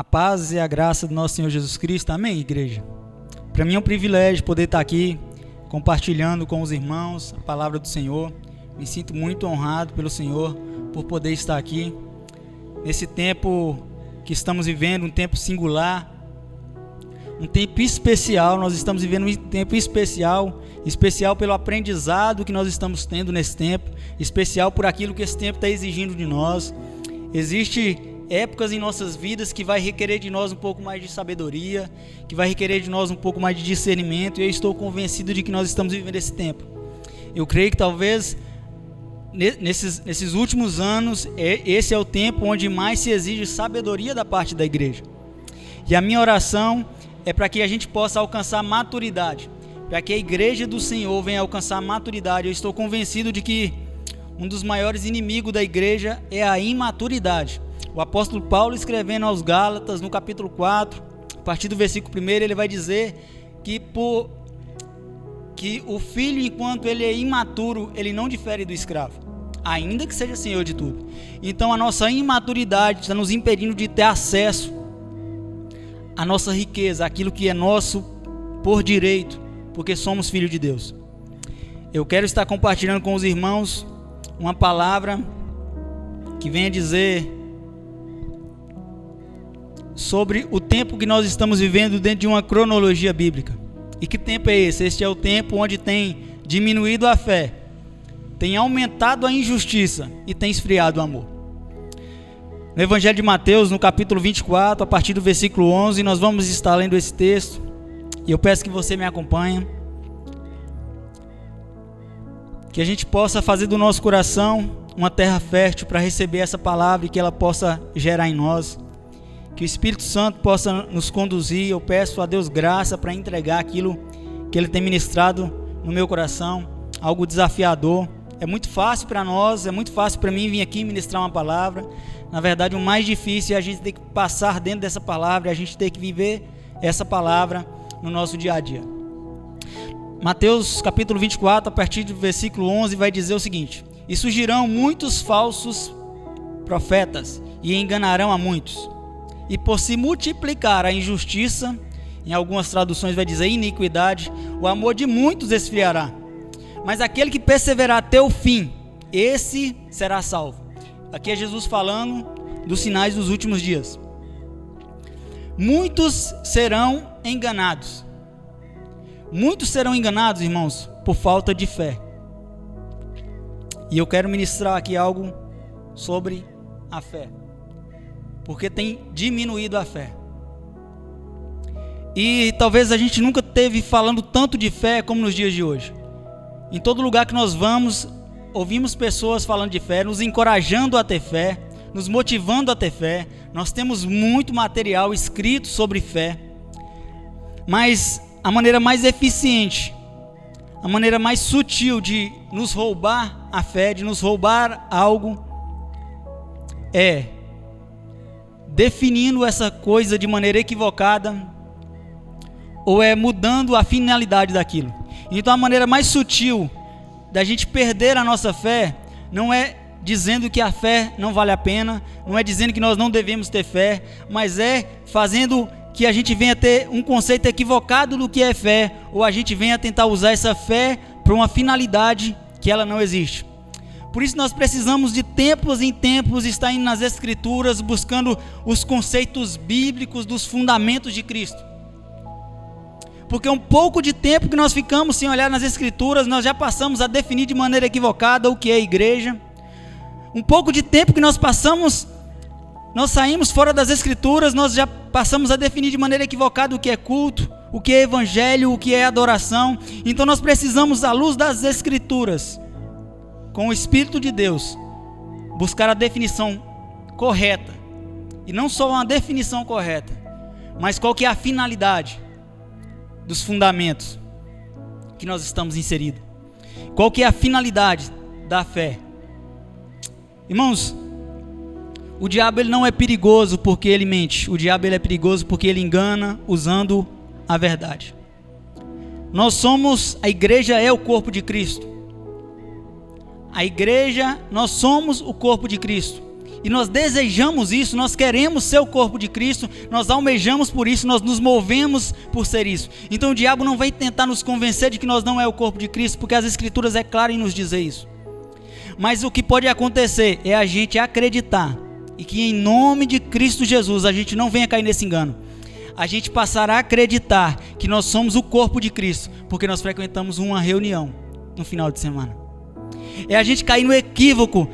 A paz e a graça do nosso Senhor Jesus Cristo. Amém, igreja? Para mim é um privilégio poder estar aqui compartilhando com os irmãos a palavra do Senhor. Me sinto muito honrado pelo Senhor por poder estar aqui nesse tempo que estamos vivendo, um tempo singular, um tempo especial. Nós estamos vivendo um tempo especial pelo aprendizado que nós estamos tendo nesse tempo, especial por aquilo que esse tempo está exigindo de nós. Existem épocas em nossas vidas que vai requerer de nós um pouco mais de sabedoria, que vai requerer de nós um pouco mais de discernimento, e eu estou convencido de que nós estamos vivendo esse tempo. Eu creio que talvez nesses últimos anos, esse é o tempo onde mais se exige sabedoria da parte da igreja. E a minha oração é para que a gente possa alcançar maturidade, para que a igreja do Senhor venha alcançar maturidade. Eu estou convencido de que um dos maiores inimigos da igreja é a imaturidade. O apóstolo Paulo, escrevendo aos Gálatas, no capítulo 4, a partir do versículo 1, ele vai dizer que o filho, enquanto ele é imaturo, ele não difere do escravo, ainda que seja senhor de tudo. Então a nossa imaturidade está nos impedindo de ter acesso à nossa riqueza, aquilo que é nosso por direito, porque somos filhos de Deus. Eu quero estar compartilhando com os irmãos uma palavra que venha dizer sobre o tempo que nós estamos vivendo dentro de uma cronologia bíblica. E que tempo é esse? Este é o tempo onde tem diminuído a fé, tem aumentado a injustiça e tem esfriado o amor. No Evangelho de Mateus, no capítulo 24, a partir do versículo 11, nós vamos estar lendo esse texto, e eu peço que você me acompanhe, que a gente possa fazer do nosso coração uma terra fértil para receber essa palavra e que ela possa gerar em nós. Que o Espírito Santo possa nos conduzir. Eu peço a Deus graça para entregar aquilo que Ele tem ministrado no meu coração, algo desafiador. É muito fácil para nós, é muito fácil para mim vir aqui ministrar uma palavra. Na verdade, o mais difícil é a gente ter que passar dentro dessa palavra, a gente ter que viver essa palavra no nosso dia a dia. Mateus capítulo 24, a partir do versículo 11, vai dizer o seguinte: E surgirão muitos falsos profetas e enganarão a muitos. E por se multiplicar a injustiça, em algumas traduções vai dizer iniquidade, o amor de muitos esfriará. Mas aquele que perseverar até o fim, esse será salvo. Aqui é Jesus falando dos sinais dos últimos dias. Muitos serão enganados. Muitos serão enganados, irmãos, por falta de fé. E eu quero ministrar aqui algo sobre a fé, porque tem diminuído a fé. E talvez a gente nunca teve falando tanto de fé como nos dias de hoje. Em todo lugar que nós vamos, ouvimos pessoas falando de fé, nos encorajando a ter fé, nos motivando a ter fé. Nós temos muito material escrito sobre fé, mas a maneira mais eficiente, a maneira mais sutil de nos roubar a fé, de nos roubar algo, é definindo essa coisa de maneira equivocada, ou é mudando a finalidade daquilo. Então a maneira mais sutil da gente perder a nossa fé não é dizendo que a fé não vale a pena, não é dizendo que nós não devemos ter fé, mas é fazendo que a gente venha ter um conceito equivocado do que é fé, ou a gente venha tentar usar essa fé para uma finalidade que ela não existe. Por isso nós precisamos de tempos em tempos estar indo nas Escrituras, buscando os conceitos bíblicos dos fundamentos de Cristo. Porque um pouco de tempo que nós ficamos sem olhar nas Escrituras, nós já passamos a definir de maneira equivocada o que é igreja. Um pouco de tempo que nós saímos fora das Escrituras, nós já passamos a definir de maneira equivocada o que é culto, o que é evangelho, o que é adoração. Então nós precisamos, à luz das Escrituras, com o Espírito de Deus, buscar a definição correta. E não só uma definição correta, mas qual que é a finalidade dos fundamentos que nós estamos inseridos. Qual que é a finalidade da fé? Irmãos, o diabo ele não é perigoso porque ele mente. O diabo ele é perigoso porque ele engana usando a verdade. A igreja é o corpo de Cristo. A igreja, nós somos o corpo de Cristo. E nós desejamos isso, nós queremos ser o corpo de Cristo, nós almejamos por isso, nós nos movemos por ser isso. Então o diabo não vai tentar nos convencer de que nós não é o corpo de Cristo, porque as Escrituras é claro em nos dizer isso. Mas o que pode acontecer é a gente acreditar, e que em nome de Cristo Jesus a gente não venha cair nesse engano. A gente passará a acreditar que nós somos o corpo de Cristo, porque nós frequentamos uma reunião no final de semana. É a gente cair no equívoco,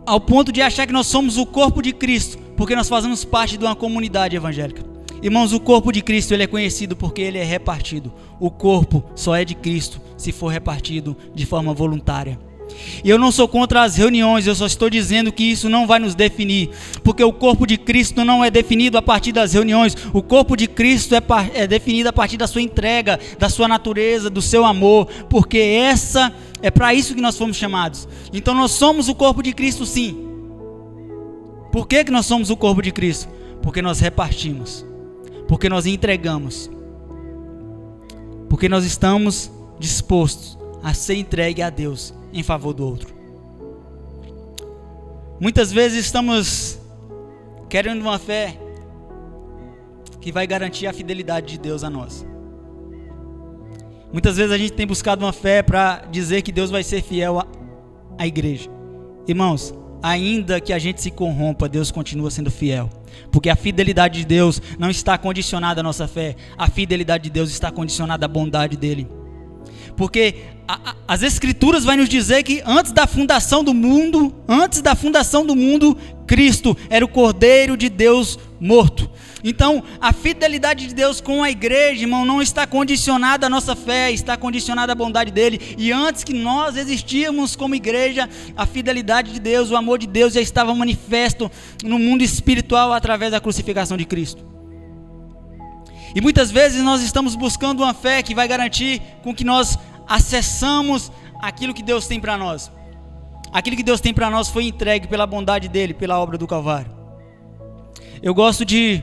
ao ponto de achar que nós somos o corpo de Cristo, porque nós fazemos parte de uma comunidade evangélica. Irmãos, o corpo de Cristo ele é conhecido porque ele é repartido. O corpo só é de Cristo se for repartido de forma voluntária. E eu não sou contra as reuniões, eu só estou dizendo que isso não vai nos definir, porque o corpo de Cristo não é definido a partir das reuniões. O corpo de Cristo é definido a partir da sua entrega, da sua natureza, do seu amor, porque é para isso que nós fomos chamados. Então nós somos o corpo de Cristo, sim. Por que nós somos o corpo de Cristo? Porque nós repartimos, porque nós entregamos, porque nós estamos dispostos a ser entregue a Deus em favor do outro. Muitas vezes estamos querendo uma fé que vai garantir a fidelidade de Deus a nós. Muitas vezes a gente tem buscado uma fé para dizer que Deus vai ser fiel à igreja. Irmãos, ainda que a gente se corrompa, Deus continua sendo fiel, porque a fidelidade de Deus não está condicionada à nossa fé. A fidelidade de Deus está condicionada à bondade dele. Porque as Escrituras vai nos dizer que antes da fundação do mundo, Cristo era o Cordeiro de Deus morto. Então, a fidelidade de Deus com a igreja, irmão, não está condicionada à nossa fé, está condicionada à bondade dele. E antes que nós existíamos como igreja, a fidelidade de Deus, o amor de Deus já estava manifesto no mundo espiritual através da crucificação de Cristo. E muitas vezes nós estamos buscando uma fé que vai garantir com que nós acessamos aquilo que Deus tem para nós. Aquilo que Deus tem para nós foi entregue pela bondade dele, pela obra do Calvário. Eu gosto de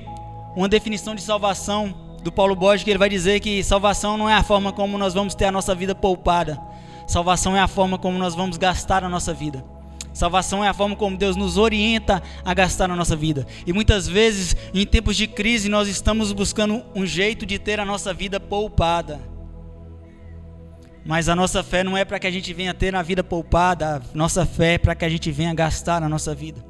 uma definição de salvação do Paulo Borges, que ele vai dizer que salvação não é a forma como nós vamos ter a nossa vida poupada. Salvação é a forma como nós vamos gastar a nossa vida. Salvação é a forma como Deus nos orienta a gastar a nossa vida. E muitas vezes, em tempos de crise, nós estamos buscando um jeito de ter a nossa vida poupada. Mas a nossa fé não é para que a gente venha ter a vida poupada. A nossa fé é para que a gente venha gastar a nossa vida.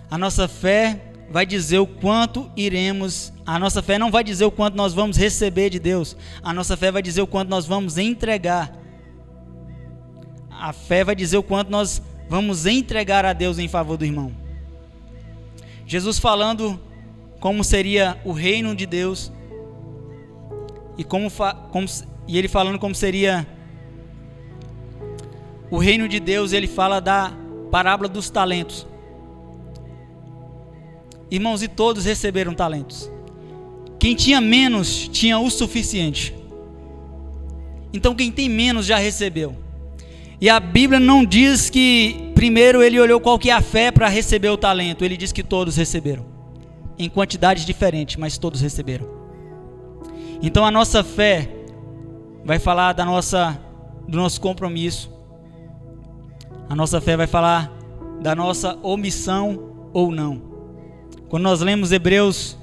A nossa fé vai dizer o quanto iremos. A nossa fé não vai dizer o quanto nós vamos receber de Deus. A nossa fé vai dizer o quanto nós vamos entregar. A fé vai dizer o quanto nós vamos entregar a Deus em favor do irmão. Jesus falando como seria o reino de Deus e ele falando como seria o reino de Deus, ele fala da parábola dos talentos. Irmãos, e todos receberam talentos. Quem tinha menos tinha o suficiente. Então quem tem menos já recebeu. E a Bíblia não diz que primeiro ele olhou qual que é a fé para receber o talento. Ele diz que todos receberam, em quantidades diferentes, mas todos receberam. Então a nossa fé vai falar do nosso compromisso. A nossa fé vai falar da nossa omissão ou não. Quando nós lemos Hebreus,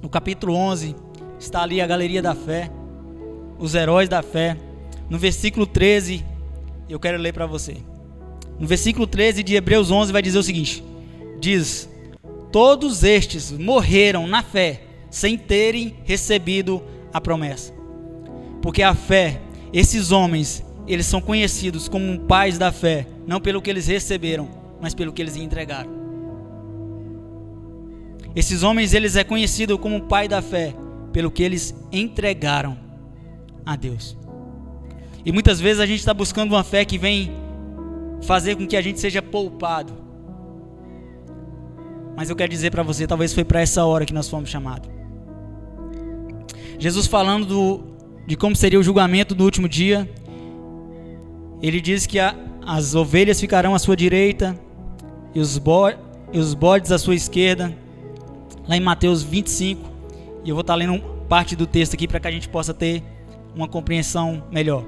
no capítulo 11, está ali a galeria da fé, os heróis da fé. No versículo 13, eu quero ler para você. No versículo 13 de Hebreus 11 vai dizer o seguinte: diz: todos estes morreram na fé, sem terem recebido a promessa. Porque a fé, esses homens, eles são conhecidos como pais da fé, não pelo que eles receberam, mas pelo que eles entregaram. Esses homens, eles é conhecido como pai da fé, pelo que eles entregaram a Deus. E muitas vezes a gente está buscando uma fé que vem fazer com que a gente seja poupado. Mas eu quero dizer para você, talvez foi para essa hora que nós fomos chamados. Jesus falando de como seria o julgamento do último dia, ele diz que as ovelhas ficarão à sua direita e os bodes à sua esquerda, lá em Mateus 25, e eu vou estar lendo parte do texto aqui para que a gente possa ter uma compreensão melhor.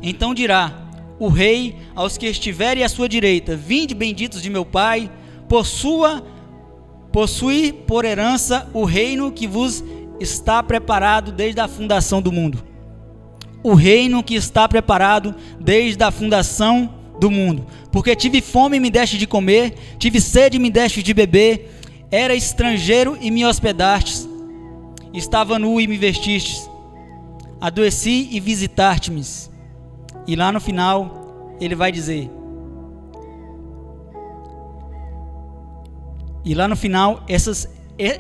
Então dirá: o rei aos que estiverem à sua direita: vinde, benditos de meu Pai, possuir por herança o reino que vos está preparado desde a fundação do mundo. O reino que está preparado desde a fundação do mundo. Porque tive fome e me deste de comer, tive sede e me deste de beber, era estrangeiro e me hospedastes, estava nu e me vestistes, adoeci e visitaste-me. E lá no final ele vai dizer,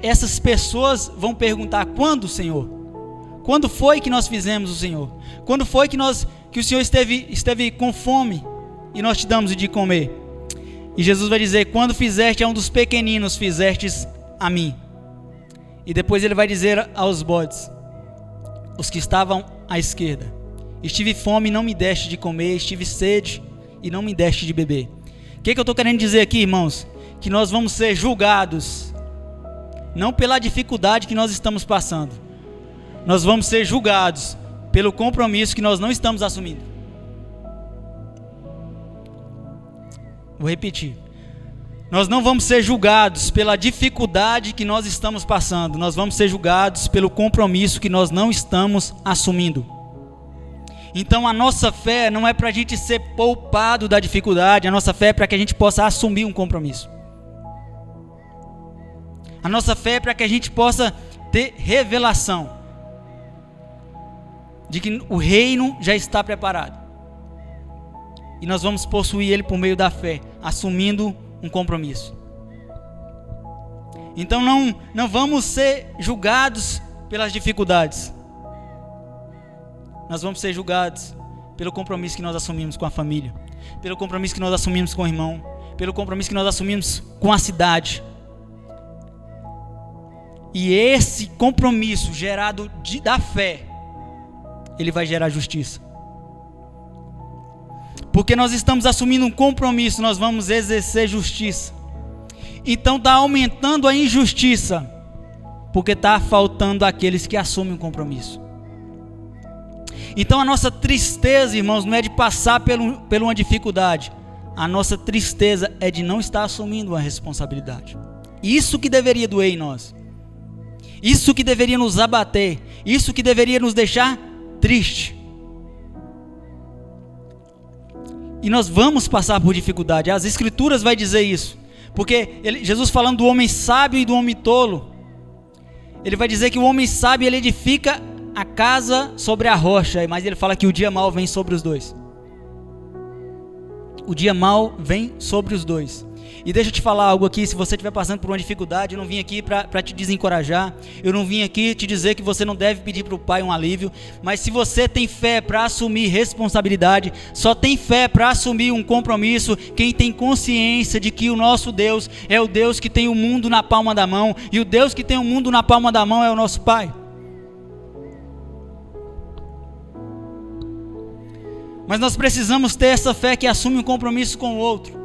essas pessoas vão perguntar: quando, Senhor? Quando foi que nós fizemos o Senhor? Quando foi que o Senhor esteve com fome e nós te damos de comer? E Jesus vai dizer: quando fizeste a um dos pequeninos, fizestes a mim. E depois ele vai dizer aos bodes, os que estavam à esquerda: estive fome e não me deste de comer, estive sede e não me deste de beber. O que eu estou querendo dizer aqui, irmãos? Que nós vamos ser julgados, não pela dificuldade que nós estamos passando, nós vamos ser julgados pelo compromisso que nós não estamos assumindo. Vou repetir. Nós não vamos ser julgados pela dificuldade que nós estamos passando, nós vamos ser julgados pelo compromisso que nós não estamos assumindo. Então a nossa fé não é para a gente ser poupado da dificuldade, a nossa fé é para que a gente possa assumir um compromisso. A nossa fé é para que a gente possa ter revelação de que o reino já está preparado. E nós vamos possuir ele por meio da fé, assumindo um compromisso. Então não vamos ser julgados pelas dificuldades. Nós vamos ser julgados pelo compromisso que nós assumimos com a família, pelo compromisso que nós assumimos com o irmão, pelo compromisso que nós assumimos com a cidade. E esse compromisso gerado da fé, ele vai gerar justiça. Porque nós estamos assumindo um compromisso, nós vamos exercer justiça. Então está aumentando a injustiça, porque está faltando aqueles que assumem um compromisso. Então a nossa tristeza, irmãos, não é de passar por uma dificuldade. A nossa tristeza é de não estar assumindo uma responsabilidade. Isso que deveria doer em nós. Isso que deveria nos abater. Isso que deveria nos deixar triste. E nós vamos passar por dificuldade. As Escrituras vai dizer isso. Porque Jesus falando do homem sábio e do homem tolo, ele vai dizer que o homem sábio ele edifica a casa sobre a rocha, mas ele fala que o dia mau vem sobre os dois. O dia mau vem sobre os dois. E deixa eu te falar algo aqui, se você estiver passando por uma dificuldade, eu não vim aqui para te desencorajar, eu não vim aqui te dizer que você não deve pedir para o Pai um alívio, mas se você tem fé para assumir responsabilidade, só tem fé para assumir um compromisso, quem tem consciência de que o nosso Deus é o Deus que tem o mundo na palma da mão, e o Deus que tem o mundo na palma da mão é o nosso Pai. Mas nós precisamos ter essa fé que assume um compromisso com o outro.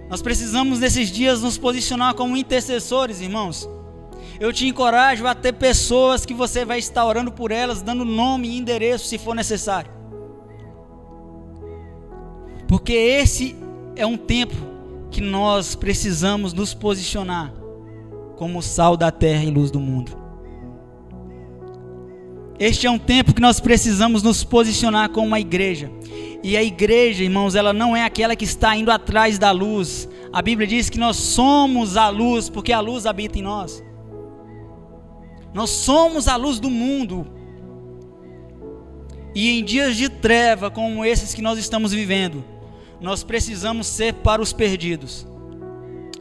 Nós precisamos nesses dias nos posicionar como intercessores, irmãos. Eu te encorajo a ter pessoas que você vai estar orando por elas, dando nome e endereço se for necessário. Porque esse é um tempo que nós precisamos nos posicionar como sal da terra e luz do mundo. Este é um tempo que nós precisamos nos posicionar como uma igreja. E a igreja, irmãos, ela não é aquela que está indo atrás da luz. A Bíblia diz que nós somos a luz, porque a luz habita em nós. Nós somos a luz do mundo. E em dias de treva como esses que nós estamos vivendo, nós precisamos ser para os perdidos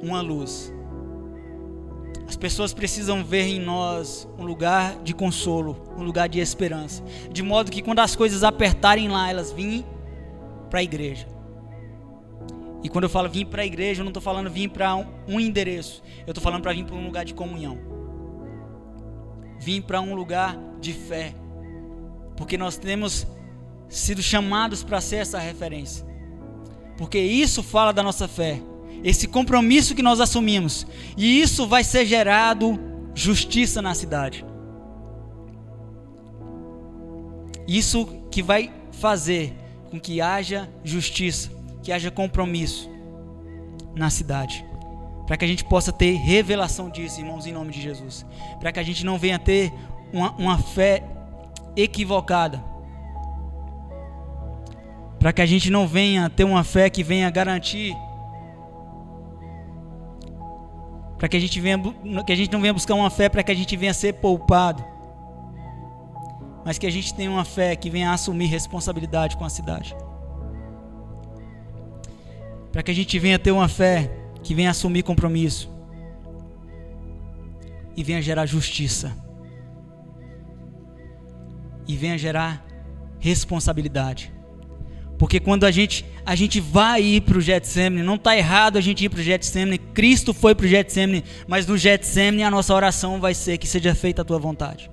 uma luz. As pessoas precisam ver em nós um lugar de consolo, um lugar de esperança, de modo que quando as coisas apertarem lá, elas vêm para a igreja. E quando eu falo vir para a igreja, eu não estou falando vir para um endereço, eu estou falando para vir para um lugar de comunhão, vir para um lugar de fé, porque nós temos sido chamados para ser essa referência, porque isso fala da nossa fé, esse compromisso que nós assumimos, e isso vai ser gerado justiça na cidade. Isso que vai fazer com que haja justiça, que haja compromisso na cidade. Para que a gente possa ter revelação disso, irmãos, em nome de Jesus. Para que a gente não venha ter uma fé equivocada. Para que a gente não venha ter uma fé que venha garantir. Para que a gente não venha buscar uma fé para que a gente venha ser poupado. Mas que a gente tenha uma fé que venha assumir responsabilidade com a cidade. Para que a gente venha ter uma fé que venha assumir compromisso e venha gerar justiça e venha gerar responsabilidade. Porque quando a gente vai ir para o Getsemane, não está errado a gente ir para o Getsemane, Cristo foi para o Getsemane, mas no Getsemane a nossa oração vai ser que seja feita a tua vontade.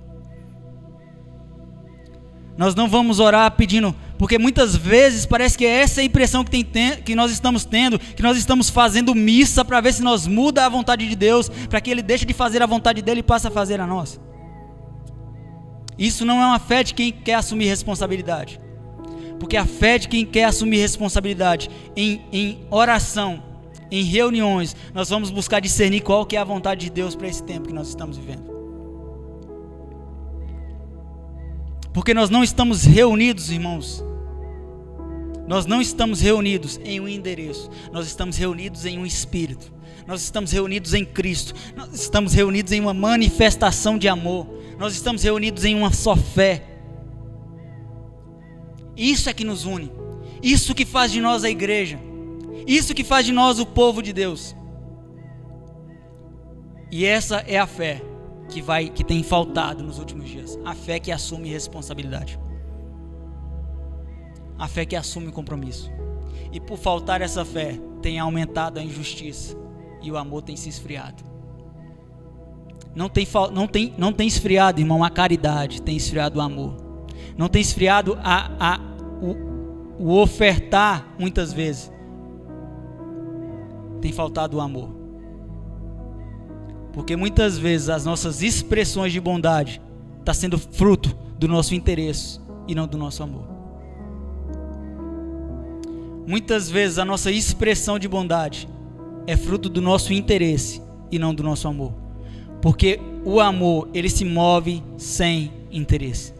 Nós não vamos orar pedindo, porque muitas vezes parece que é essa a impressão que nós estamos tendo, que nós estamos fazendo missa para ver se nós muda a vontade de Deus, para que Ele deixe de fazer a vontade dEle e passe a fazer a nossa. Isso não é uma fé de quem quer assumir responsabilidade, porque a fé de quem quer assumir responsabilidade em oração, em reuniões, nós vamos buscar discernir qual que é a vontade de Deus para esse tempo que nós estamos vivendo. Porque nós não estamos reunidos, irmãos. Nós não estamos reunidos em um endereço. Nós estamos reunidos em um espírito. Nós estamos reunidos em Cristo. Nós estamos reunidos em uma manifestação de amor. Nós estamos reunidos em uma só fé. Isso é que nos une. Isso que faz de nós a igreja. Isso que faz de nós o povo de Deus. E essa é a fé que tem faltado nos últimos dias. A fé que assume responsabilidade. A fé que assume compromisso. E por faltar essa fé, tem aumentado a injustiça e o amor tem se esfriado. Não tem esfriado, irmão, a caridade, tem esfriado o amor. Não tem esfriado o ofertar muitas vezes. Tem faltado o amor. Porque muitas vezes as nossas expressões de bondade estão sendo fruto do nosso interesse e não do nosso amor. Muitas vezes a nossa expressão de bondade é fruto do nosso interesse e não do nosso amor. Porque o amor, ele se move sem interesse.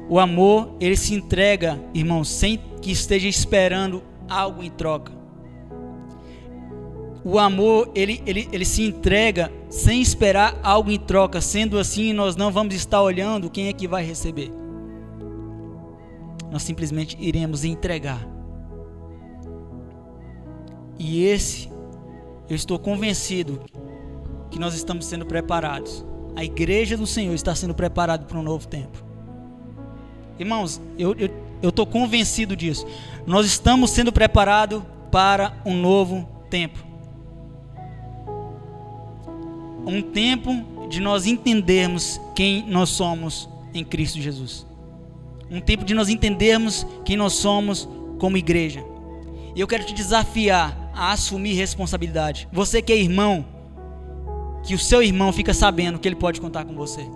O amor, ele se entrega, irmão, sem que esteja esperando algo em troca. O amor, ele se entrega sem esperar algo em troca. Sendo assim, nós não vamos estar olhando quem é que vai receber. Nós simplesmente iremos entregar. E eu estou convencido que nós estamos sendo preparados. A igreja do Senhor está sendo preparada para um novo tempo. Irmãos, eu estou convencido disso. Nós estamos sendo preparados para um novo tempo. Um tempo de nós entendermos quem nós somos em Cristo Jesus. Um tempo de nós entendermos quem nós somos como igreja. E eu quero te desafiar a assumir responsabilidade. Você que é irmão, que o seu irmão fica sabendo que ele pode contar com você.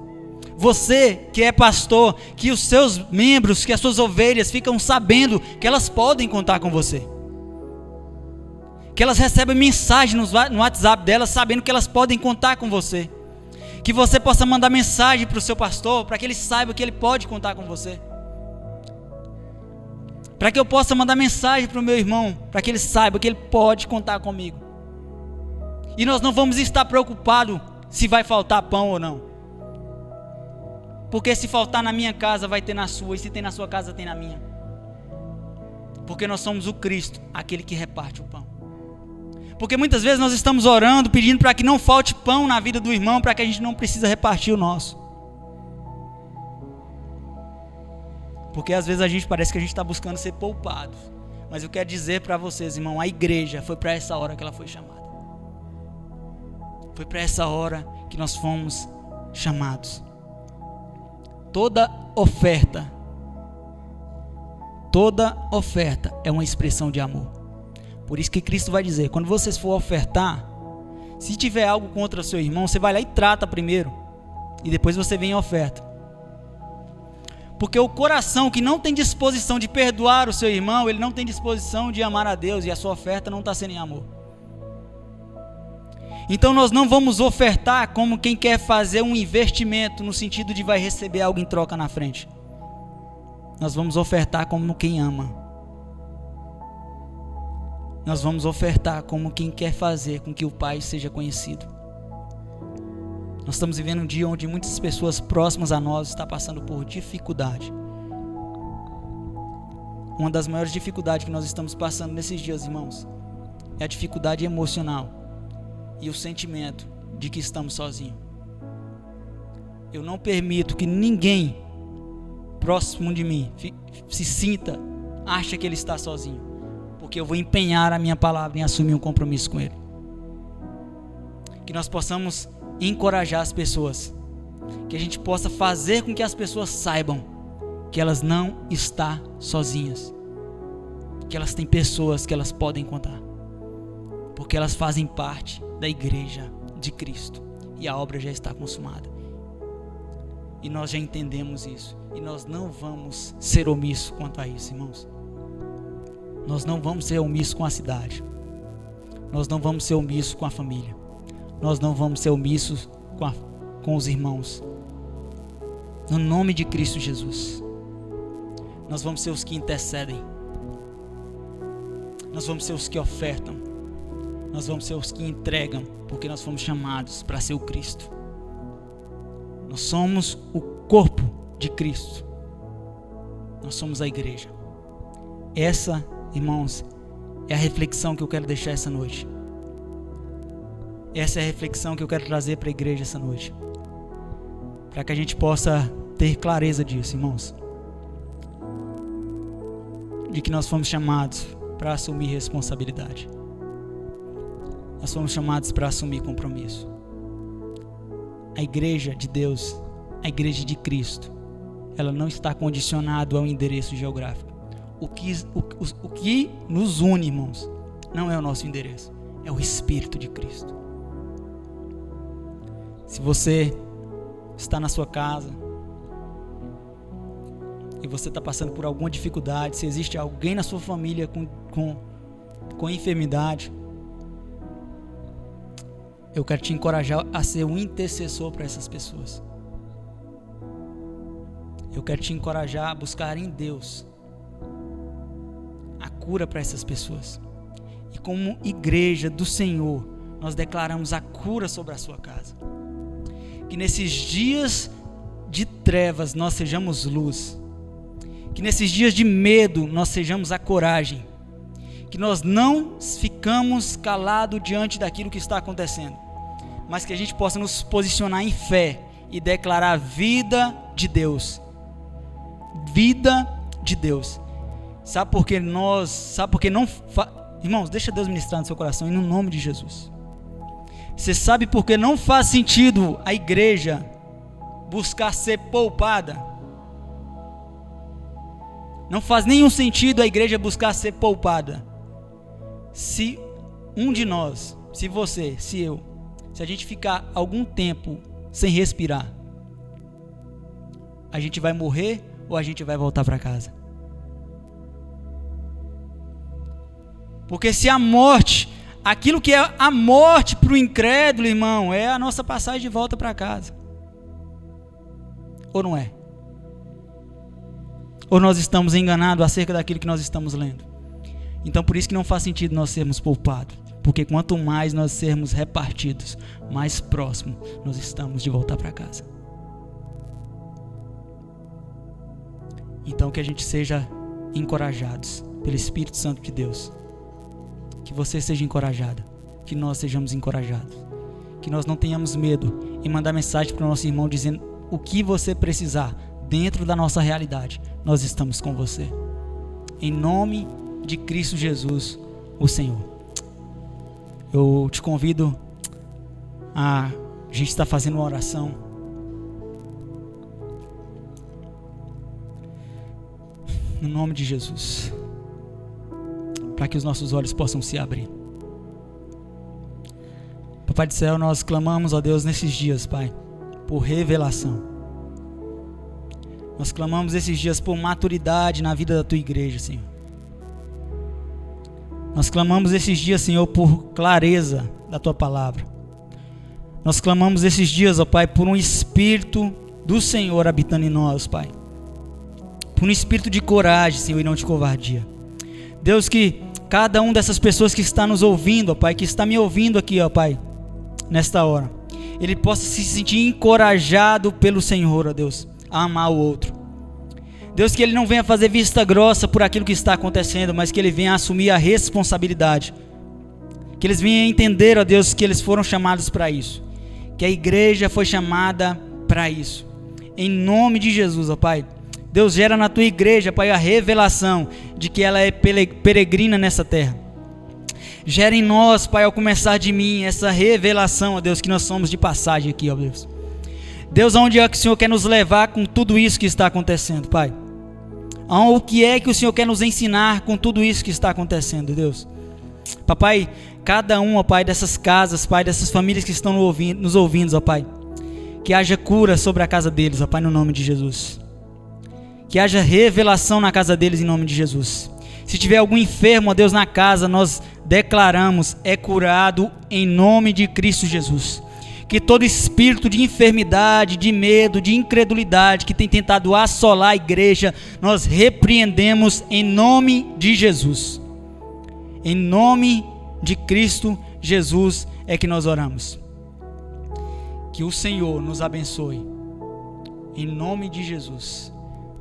Você que é pastor, que os seus membros, que as suas ovelhas ficam sabendo que elas podem contar com você. Que elas recebem mensagem no WhatsApp delas, sabendo que elas podem contar com você. Que você possa mandar mensagem para o seu pastor, para que ele saiba que ele pode contar com você. Para que eu possa mandar mensagem para o meu irmão, para que ele saiba que ele pode contar comigo. E nós não vamos estar preocupados se vai faltar pão ou não. Porque se faltar na minha casa, vai ter na sua, e se tem na sua casa, tem na minha. Porque nós somos o Cristo, aquele que reparte o pão. Porque muitas vezes nós estamos orando, pedindo para que não falte pão na vida do irmão, para que a gente não precise repartir o nosso. Porque às vezes a gente parece que a gente está buscando ser poupado. Mas eu quero dizer para vocês, irmão, a igreja foi para essa hora que ela foi chamada. Foi para essa hora que nós fomos chamados. Toda oferta é uma expressão de amor. Por isso que Cristo vai dizer, quando vocês for ofertar, se tiver algo contra o seu irmão, você vai lá e trata primeiro, e depois você vem em oferta. Porque o coração que não tem disposição de perdoar o seu irmão, ele não tem disposição de amar a Deus, e a sua oferta não está sendo em amor. Então nós não vamos ofertar como quem quer fazer um investimento, no sentido de vai receber algo em troca na frente. Nós vamos ofertar como quem ama. Nós vamos ofertar como quem quer fazer com que o Pai seja conhecido. Nós estamos vivendo um dia onde muitas pessoas próximas a nós estão passando por dificuldade. Uma das maiores dificuldades que nós estamos passando nesses dias, irmãos, é a dificuldade emocional e o sentimento de que estamos sozinhos. Eu não permito que ninguém próximo de mim se sinta, acha que ele está sozinho, porque eu vou empenhar a minha palavra em assumir um compromisso com ele. Que nós possamos encorajar as pessoas, que a gente possa fazer com que as pessoas saibam que elas não estão sozinhas, que elas têm pessoas que elas podem contar, porque elas fazem parte da igreja de Cristo e a obra já está consumada, e nós já entendemos isso, e nós não vamos ser omissos quanto a isso, irmãos. Nós não vamos ser omissos com a cidade, nós não vamos ser omissos com a família, nós não vamos ser omissos com os irmãos. No nome de Cristo Jesus, nós vamos ser os que intercedem, nós vamos ser os que ofertam, nós vamos ser os que entregam, porque nós fomos chamados para ser o Cristo. Nós somos o corpo de Cristo, nós somos a igreja. Essa, irmãos, é a reflexão que eu quero deixar essa noite. Essa é a reflexão que eu quero trazer para a igreja essa noite, para que a gente possa ter clareza disso, irmãos, de que nós fomos chamados para assumir responsabilidade, nós fomos chamados para assumir compromisso. A igreja de Deus, a igreja de Cristo, ela não está condicionada ao endereço geográfico. O que nos une, irmãos, não é o nosso endereço, é o Espírito de Cristo. Se você está na sua casa e você está passando por alguma dificuldade, se existe alguém na sua família com enfermidade, eu quero te encorajar a ser um intercessor para essas pessoas. Eu quero te encorajar a buscar em Deus a cura para essas pessoas. E como igreja do Senhor, nós declaramos a cura sobre a sua casa. Que nesses dias de trevas nós sejamos luz. Que nesses dias de medo nós sejamos a coragem. Que nós não ficamos calados diante daquilo que está acontecendo, mas que a gente possa nos posicionar em fé e declarar a vida de Deus. Vida de Deus. Sabe por que irmãos, deixa Deus ministrar no seu coração, e no nome de Jesus. Você sabe por que não faz sentido a igreja buscar ser poupada? Não faz nenhum sentido a igreja buscar ser poupada. Se um de nós, se você, se eu, se a gente ficar algum tempo sem respirar, a gente vai morrer ou a gente vai voltar para casa? Porque se a morte, aquilo que é a morte para o incrédulo, irmão, é a nossa passagem de volta para casa. Ou não é? Ou nós estamos enganados acerca daquilo que nós estamos lendo? Então por isso que não faz sentido nós sermos poupados. Porque quanto mais nós sermos repartidos, mais próximo nós estamos de voltar para casa. Então que a gente seja encorajados pelo Espírito Santo de Deus. Que você seja encorajada, que nós sejamos encorajados, que nós não tenhamos medo em mandar mensagem para o nosso irmão dizendo o que você precisar dentro da nossa realidade, nós estamos com você, em nome de Cristo Jesus, o Senhor. Eu te convido a gente estar fazendo uma oração, no nome de Jesus, para que os nossos olhos possam se abrir. Papai do céu, nós clamamos a Deus nesses dias, Pai, por revelação. Nós clamamos esses dias por maturidade na vida da tua igreja, Senhor. Nós clamamos esses dias, Senhor, por clareza da tua palavra. Nós clamamos esses dias, ó Pai, por um espírito do Senhor habitando em nós, Pai. Por um espírito de coragem, Senhor, e não de covardia. Deus, que cada um dessas pessoas que está nos ouvindo, ó Pai, que está me ouvindo aqui, ó Pai, nesta hora, ele possa se sentir encorajado pelo Senhor, ó Deus, a amar o outro. Deus, que ele não venha fazer vista grossa por aquilo que está acontecendo, mas que ele venha assumir a responsabilidade. Que eles venham entender, ó Deus, que eles foram chamados para isso. Que a igreja foi chamada para isso. Em nome de Jesus, ó Pai. Deus, gera na tua igreja, Pai, a revelação de que ela é peregrina nessa terra. Gera em nós, Pai, ao começar de mim, essa revelação, ó Deus, que nós somos de passagem aqui, ó Deus. Deus, aonde é que o Senhor quer nos levar com tudo isso que está acontecendo, Pai? O que é que o Senhor quer nos ensinar com tudo isso que está acontecendo, Deus? Papai, cada um, ó Pai, dessas casas, Pai, dessas famílias que estão nos ouvindo, ó Pai, que haja cura sobre a casa deles, ó Pai, no nome de Jesus. Que haja revelação na casa deles, em nome de Jesus. Se tiver algum enfermo, ó Deus, na casa, nós declaramos, é curado em nome de Cristo Jesus. Que todo espírito de enfermidade, de medo, de incredulidade que tem tentado assolar a igreja, nós repreendemos em nome de Jesus. Em nome de Cristo Jesus é que nós oramos. Que o Senhor nos abençoe. Em nome de Jesus,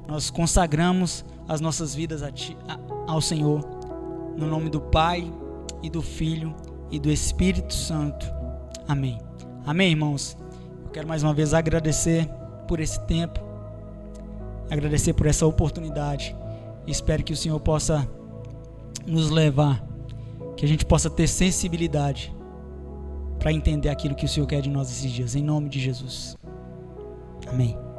nós consagramos as nossas vidas ao Senhor. No nome do Pai, e do Filho, e do Espírito Santo. Amém. Amém, irmãos? Eu quero mais uma vez agradecer por esse tempo, agradecer por essa oportunidade. Espero que o Senhor possa nos levar, que a gente possa ter sensibilidade para entender aquilo que o Senhor quer de nós esses dias, em nome de Jesus. Amém.